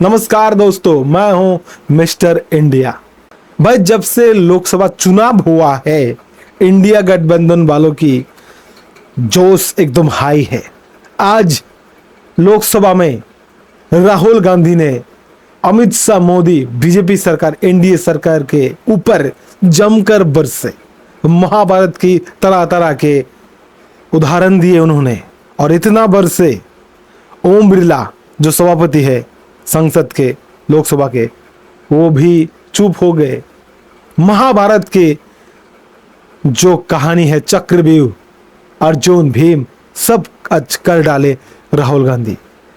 नमस्कार दोस्तों, मैं हूं मिस्टर इंडिया। भाई, जब से लोकसभा चुनाव हुआ है, इंडिया गठबंधन वालों की जोश एकदम हाई है। आज लोकसभा में राहुल गांधी ने अमित शाह, मोदी, बीजेपी सरकार, एनडीए सरकार के ऊपर जमकर बरसे। महाभारत की तरह तरह के उदाहरण दिए उन्होंने, और इतना बरसे ओम बिरला जो सभापति है संसद के, लोकसभा के, वो भी चुप हो गए। महाभारत की जो कहानी है, चक्रव्यूह, अर्जुन, भीम, सब कर डाले राहुल गांधी।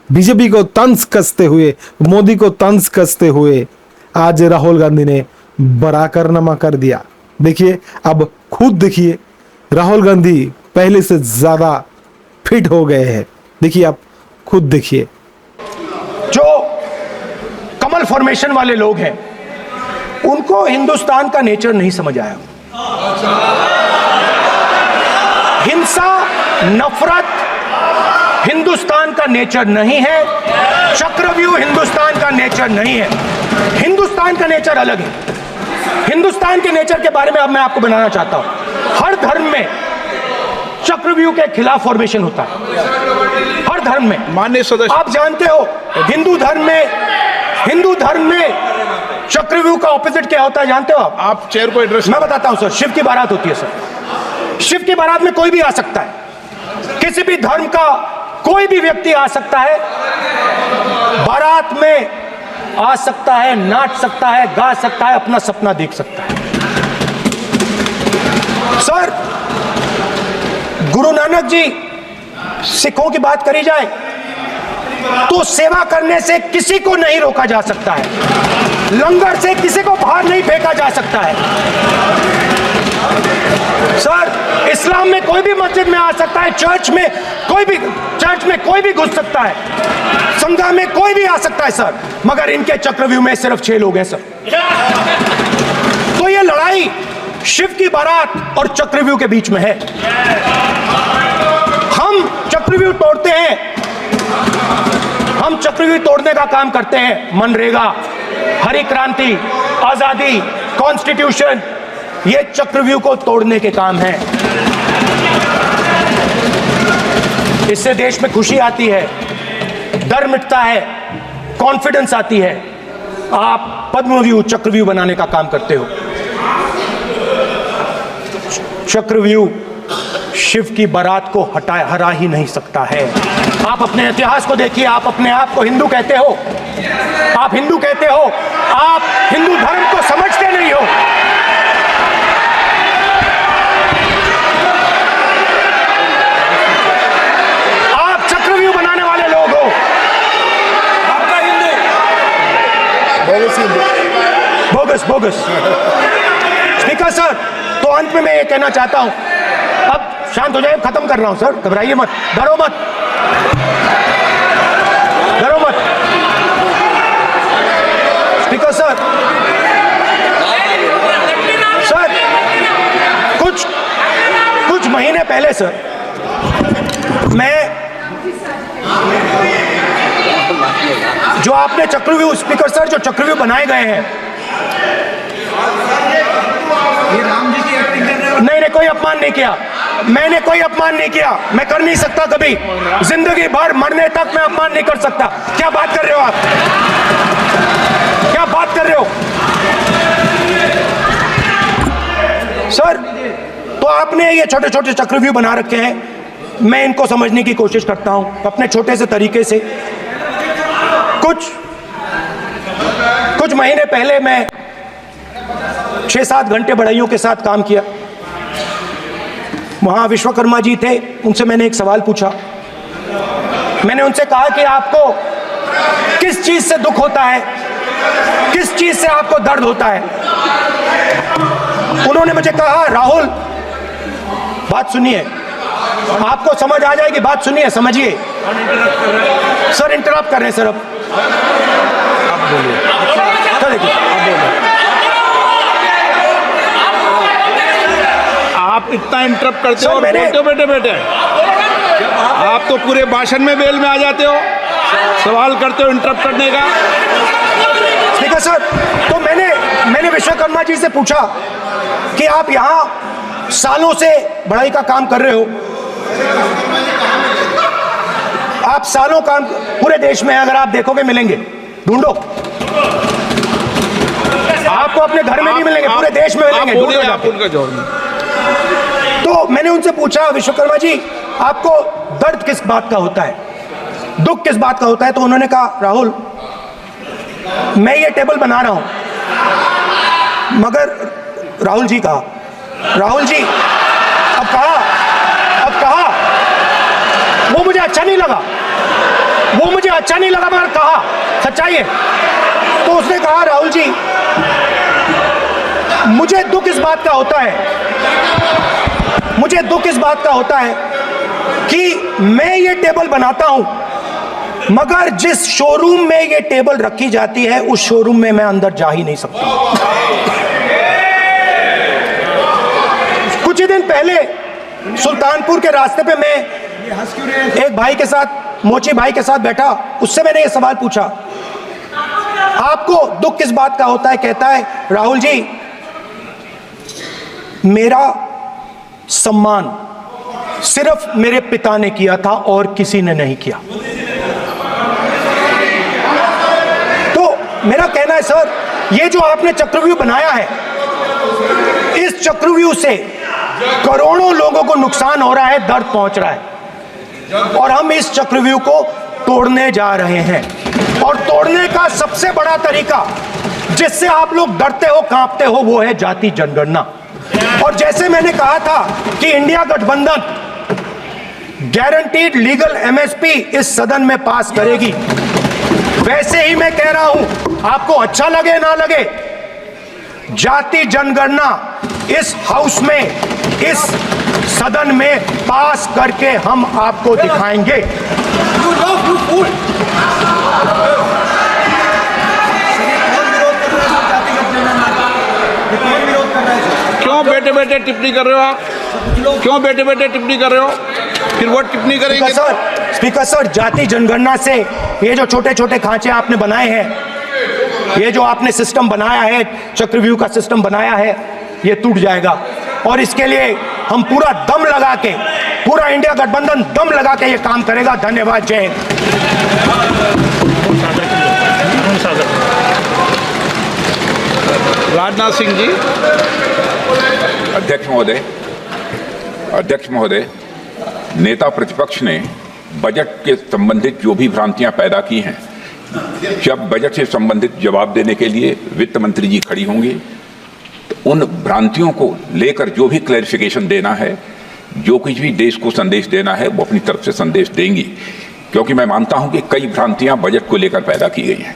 बीजेपी को तंज कसते हुए, मोदी को तंज कसते हुए आज राहुल गांधी ने बड़ा कारनामा कर दिया। देखिए, अब खुद देखिए, राहुल गांधी पहले से ज्यादा फिट हो गए हैं। देखिए, आप खुद देखिए। जो कमल फॉर्मेशन वाले लोग हैं, उनको हिंदुस्तान का नेचर नहीं समझ आया। हिंसा, नफरत हिंदुस्तान का नेचर नहीं है। चक्रव्यूह हिंदुस्तान का नेचर नहीं है। हिंदुस्तान का नेचर अलग है। हिंदुस्तान के नेचर के बारे में अब मैं आपको बनाना चाहता हूं। हर धर्म में चक्रव्यूह के खिलाफ फॉर्मेशन होता है, हर धर्म में। माननीय सदस्य, आप जानते हो, हिंदू धर्म में चक्रव्यूह का ऑपोजिट क्या होता है, जानते हो आप चेयर को एड्रेस। मैं बताता हूं सर। शिव की बारात होती है सर। शिव की बारात में कोई भी आ सकता है, किसी भी धर्म का कोई भी व्यक्ति आ सकता है, बारात में आ सकता है, नाच सकता है, गा सकता है, अपना सपना देख सकता है। सर, गुरु नानक जी, सिखों की बात करी जाए तो सेवा करने से किसी को नहीं रोका जा सकता है। लंगर से किसी को बाहर नहीं फेंका जा सकता है। सर, इस्लाम में कोई भी मस्जिद में आ सकता है, चर्च में कोई भी घुस सकता है, संघा में कोई भी आ सकता है सर। मगर इनके चक्रव्यूह में सिर्फ 6 लोग हैं सर। तो ये लड़ाई शिव की बारात और चक्रव्यूह के बीच में है। हम चक्रव्यूह तोड़ते हैं, हम चक्रव्यूह तोड़ने का काम करते हैं। मनरेगा, हरी क्रांति, आजादी, कॉन्स्टिट्यूशन, ये चक्रव्यूह को तोड़ने के काम हैं। इससे देश में खुशी आती है, डर मिटता है, कॉन्फिडेंस आती है। आप पद्मव्यूह चक्रव्यूह बनाने का काम करते हो। चक्रव्यूह शिव की बारात को हरा ही नहीं सकता है। आप अपने इतिहास को देखिए। आप अपने आप को हिंदू कहते हो, आप हिंदू कहते हो, आप हिंदू धर्म को समझते नहीं हो। आप चक्रव्यूह बनाने वाले लोग हो। आपका हिंदू बोगस। स्पीकर सर, तो अंत में मैं ये कहना चाहता हूं, अब शांत हो जाए, खत्म कर रहा हूं सर, घबराइए मत, डरो मत। स्पीकर सर, कुछ महीने पहले सर, मैं जो आपने चक्रव्यूह, स्पीकर सर, जो चक्रव्यूह बनाए गए हैं, नहीं, कोई अपमान नहीं किया। मैंने कोई अपमान नहीं किया। मैं कर नहीं सकता कभी, जिंदगी भर मरने तक मैं अपमान नहीं कर सकता। क्या बात कर रहे हो आप? क्या बात कर रहे हो सर? तो आपने ये छोटे छोटे चक्रव्यूह बना रखे हैं। मैं इनको समझने की कोशिश करता हूं अपने छोटे से तरीके से। कुछ महीने पहले मैं 6-7 घंटे बढ़इयों के साथ काम किया। वहां विश्वकर्मा जी थे, उनसे मैंने एक सवाल पूछा। मैंने उनसे कहा कि आपको किस चीज से दुख होता है, किस चीज से आपको दर्द होता है? उन्होंने मुझे कहा, राहुल, बात सुनिए, आपको समझ आ जाएगी, बात सुनिए, समझिए। सर, इंटरप्ट कर रहे हैं सर। अब बोलिए, देखिए, आप इतना इंटरप्ट करते हो और बोलते हो बेटे आप तो पूरे भाषण में बेल में आ जाते हो, सवाल करते हो इंटरप्ट करने का। स्पीकर सर, तो मैंने विश्वकर्मा जी से पूछा कि आप यहाँ सालों से बढ़ाई का काम कर रहे हो, आप सालों काम पूरे देश में अगर आप देखोगे मिलेंगे, ढूंढो, आपको अपने घर में नहीं मिलेंगे, पूरे देश में मिलेंगे, ढूंढो आप उनका जवाब। तो मैंने उनसे पूछा, विश्वकर्मा जी आपको दर्द किस बात का होता है, दुख किस बात का होता है? तो उन्होंने कहा, राहुल मैं ये टेबल बना रहा हूं, मगर राहुल जी कहा, राहुल जी अब कहा वो मुझे अच्छा नहीं लगा, मगर कहा सच्चाई है। तो उसने कहा, राहुल जी मुझे दुख इस बात का होता है कि मैं ये टेबल बनाता हूं, मगर जिस शोरूम में ये टेबल रखी जाती है उस शोरूम में मैं अंदर जा ही नहीं सकता। कुछ ही दिन पहले सुल्तानपुर के रास्ते पे मैं एक भाई के साथ, मोची भाई के साथ बैठा, उससे मैंने ये सवाल पूछा, आपको दुख किस बात का होता है? कहता है, राहुल जी मेरा सम्मान सिर्फ मेरे पिता ने किया था और किसी ने नहीं किया। तो मेरा कहना है सर, ये जो आपने चक्रव्यूह बनाया है, इस चक्रव्यूह से करोड़ों लोगों को नुकसान हो रहा है, दर्द पहुंच रहा है, और हम इस चक्रव्यूह को तोड़ने जा रहे हैं। और तोड़ने का सबसे बड़ा तरीका जिससे आप लोग डरते हो, कांपते हो, वो है जाति जनगणना। और जैसे मैंने कहा था कि इंडिया गठबंधन गारंटीड लीगल एमएसपी इस सदन में पास करेगी, वैसे ही मैं कह रहा हूं, आपको अच्छा लगे ना लगे, जाति जनगणना इस हाउस में, इस सदन में पास करके हम आपको दिखाएंगे। क्यों बैठे बैठे टिप्पणी कर रहे हो आप? क्यों बैठे बैठे टिप्पणी कर रहे हो? फिर वो टिप्पणी करेंगे। स्पीकर सर, जाति जनगणना से ये जो छोटे छोटे खांचे आपने बनाए हैं, ये जो आपने सिस्टम बनाया है, चक्रव्यूह का सिस्टम बनाया है, ये टूट जाएगा। और इसके लिए हम पूरा दम लगा के, पूरा इंडिया गठबंधन दम लगा के ये काम करेगा। धन्यवाद, जय हिंद। राजनाथ सिंह जी। अध्यक्ष महोदय, नेता प्रतिपक्ष ने बजट के संबंधित जो भी भ्रांतियां पैदा की हैं, जब बजट से संबंधित जवाब देने के लिए वित्त मंत्री जी खड़ी होंगी तो उन भ्रांतियों को लेकर जो भी क्लैरिफिकेशन देना है, जो कुछ भी देश को संदेश देना है, वो अपनी तरफ से संदेश देंगी। क्योंकि मैं मानता हूं कि कई भ्रांतियां बजट को लेकर पैदा की गई हैं,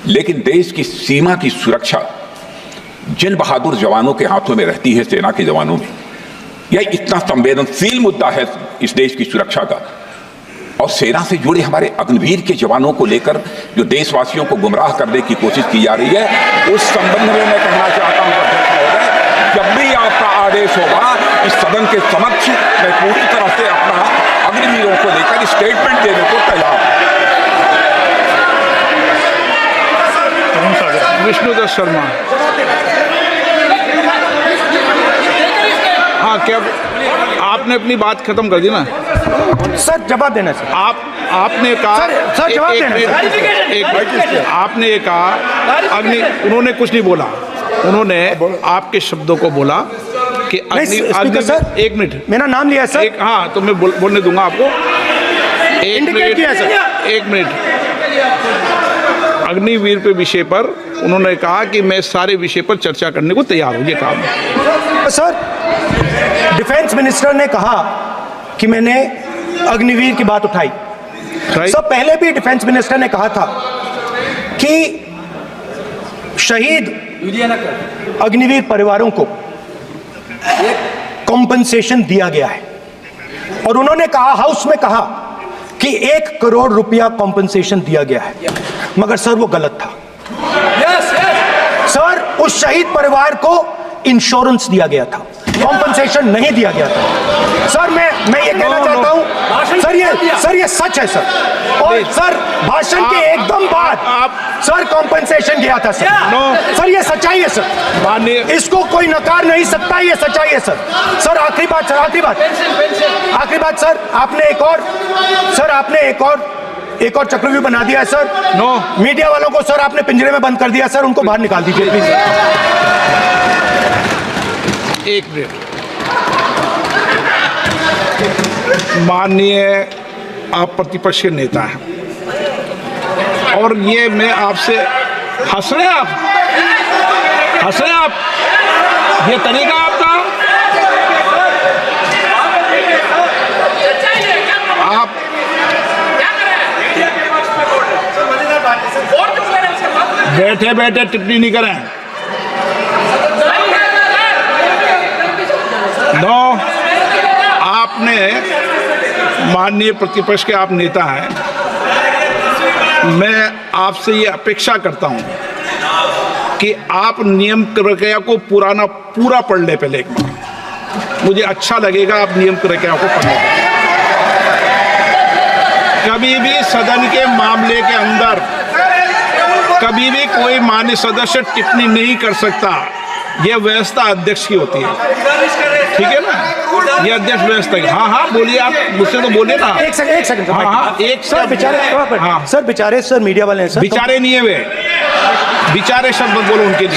लेकिन देश की सीमा की सुरक्षा जिन बहादुर जवानों के हाथों में रहती है, सेना के जवानों में, यह इतना संवेदनशील मुद्दा है इस देश की सुरक्षा का। और सेना से जुड़े हमारे अग्निवीर के जवानों को लेकर जो देशवासियों को गुमराह करने की कोशिश की जा रही है, उस संबंध में मैं कहना चाहता हूं अध्यक्ष महोदय, जब भी आपका आदेश होगा इस सदन के समक्ष मैं पूरी तरह से अपना अग्निवीरों को लेकर स्टेटमेंट देने को तैयार हूं। विष्णुदत्त शर्मा। हाँ, क्या आपने अपनी बात खत्म कर दी ना? सर जवाब देना सर। आपने कहा सर जवाब देना। आपने ये कहा उन्होंने कुछ नहीं बोला, उन्होंने आपके शब्दों को बोला कि सर, एक मिनट, मेरा नाम लिया सर। हाँ, तो मैं बोलने दूंगा आपको। इंडिकेट किया सर। एक मिनट। अग्निवीर पे विषय पर उन्होंने कहा कि मैं सारे विषय पर चर्चा करने को तैयार हूं, ये कहा। सर, डिफेंस मिनिस्टर ने कहा कि मैंने अग्निवीर की बात उठाई। सर, पहले भी डिफेंस मिनिस्टर ने कहा था कि शहीद अग्निवीर परिवारों को कॉम्पनसेशन दिया गया है, और उन्होंने कहा, हाउस में कहा कि 1 करोड़ रुपया कॉम्पनसेशन दिया गया है, मगर सर वो गलत था। सर, उस शहीद परिवार को इंश्योरेंस दिया गया था, कॉम्पनसेशन नहीं दिया गया था। सर मैं ये कहना चाहता हूं, सर ये सच है सर। और सर, भाषण के एकदम बाद सर कॉम्पनसेशन गया था सर। नो। सर ये सच्चाई है सर, माननीय इसको कोई नकार नहीं सकता, ये सच्चाई है सर। सर आखिरी बात सर, आखिरी बात सर, आपने एक और चक्रव्यूह बना दिया है सर। नो। मीडिया वालों को सर आपने पिंजरे में बंद कर दिया सर, उनको बाहर निकाल दीजिए प्लीज। एक मिनट, माननीय आप प्रतिपक्ष के नेता हैं और ये मैं आपसे हंस रहे हैं आप, ये तरीका आपका, आप बैठे बैठे टिप्पणी नहीं करें। नो, आपने माननीय प्रतिपक्ष के आप नेता हैं, मैं आपसे ये अपेक्षा करता हूं कि आप नियम प्रक्रिया को पूरा पढ़ ले पहले एक बार, मुझे अच्छा लगेगा आप नियम प्रक्रिया को पढ़ लें। कभी भी सदन के मामले के अंदर कभी भी कोई माननीय सदस्य टिप्पणी नहीं कर सकता, यह व्यवस्था अध्यक्ष की होती है, ठीक है ना, ये अध्यक्ष व्यवस्था की। हाँ बोलिए, आप मुझसे तो बोलिए ना। एक सेकंड हाँ सर बेचारे, हाँ सर बेचारे, सर मीडिया वाले हैं सर, बेचारे नहीं है वे, बेचारे शब्द मत बोलो उनके लिए।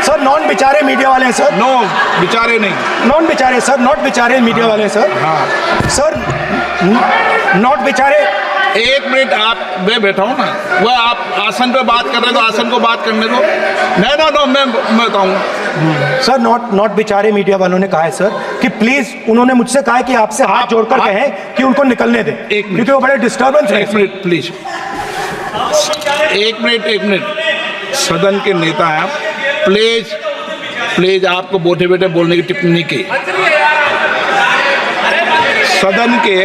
सर नॉन बेचारे मीडिया वाले हैं सर। नो, बेचारे नहीं, नॉन बेचारे सर, नॉट बेचारे मीडिया वाले हैं सर। हाँ सर नॉट बेचारे। एक मिनट, आप मैं बैठा हूँ ना, वह आप आसन पे बात कर रहे हैं तो आसन को बात करने दो। नो, मैं बताऊंगा सर। नॉट बेचारे मीडिया वालों ने कहा है सर कि प्लीज, उन्होंने मुझसे कहा है कि आपसे हाथ जोड़कर कहें कि उनको निकलने दें, क्योंकि वो बड़े डिस्टर्बेंस है। एक मिनट प्लीज, एक मिनट, सदन के नेता हैं आप, प्लीज आपको बैठे बैठे बोलने की टिप्पणी नहीं की। सदन के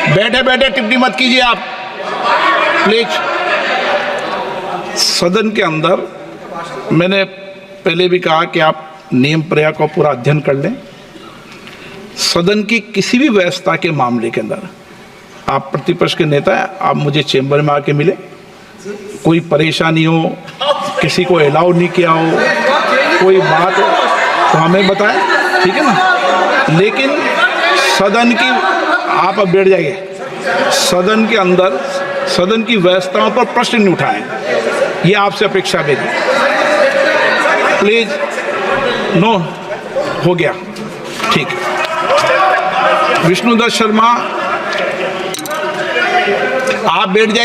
बैठे बैठे टिप्पणी मत कीजिए आप, प्लीज। सदन के अंदर मैंने पहले भी कहा कि आप नियम प्रक्रिया का पूरा अध्ययन कर लें। सदन की किसी भी व्यवस्था के मामले के अंदर आप प्रतिपक्ष के नेता हैं, आप मुझे चेंबर में आके मिले, कोई परेशानी हो, किसी को अलाउ नहीं किया हो, कोई बात हो तो हमें बताएं, ठीक है ना। लेकिन सदन की, आप अब बैठ जाइए, सदन के अंदर सदन की व्यवस्थाओं पर प्रश्न नहीं उठाएं, ये आपसे अपेक्षा मेरी, प्लीज। नो, हो गया, ठीक है। विष्णुदत्त शर्मा, आप बैठ जाइए।